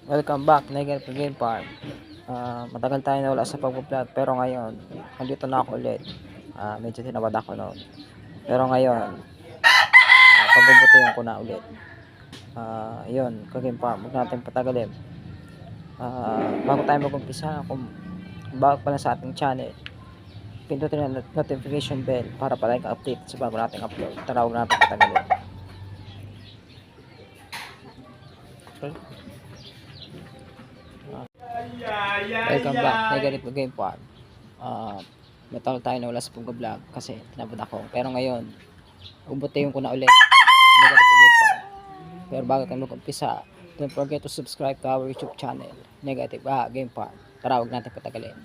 Welcome back, Negative Game Farm. Matagal tayo nawala sa pag-vlog pero ngayon, nandito na ako ulit. Medyo tinawad ako noon. Pero ngayon, pagbubutihin ko na ulit. Yun, ka-Game Farm, huwag natin patagalin. Bago tayo mag-umpisa, kung bago pa lang sa ating channel, pindutin ang notification bell para palagi kang update sa bago nating upload. Tara, huwag natin patagalin. Welcome back, Negative Game Farm. Matagal tayo na wala sa pag-vlog kasi tinabad ako. Pero ngayon, ubutihin ko na ulit. Negative Game Farm. Pero bago tayo mag-umpisa, don't forget to subscribe to our YouTube channel, Negative Game Farm. Tara, huwag natin patagalin.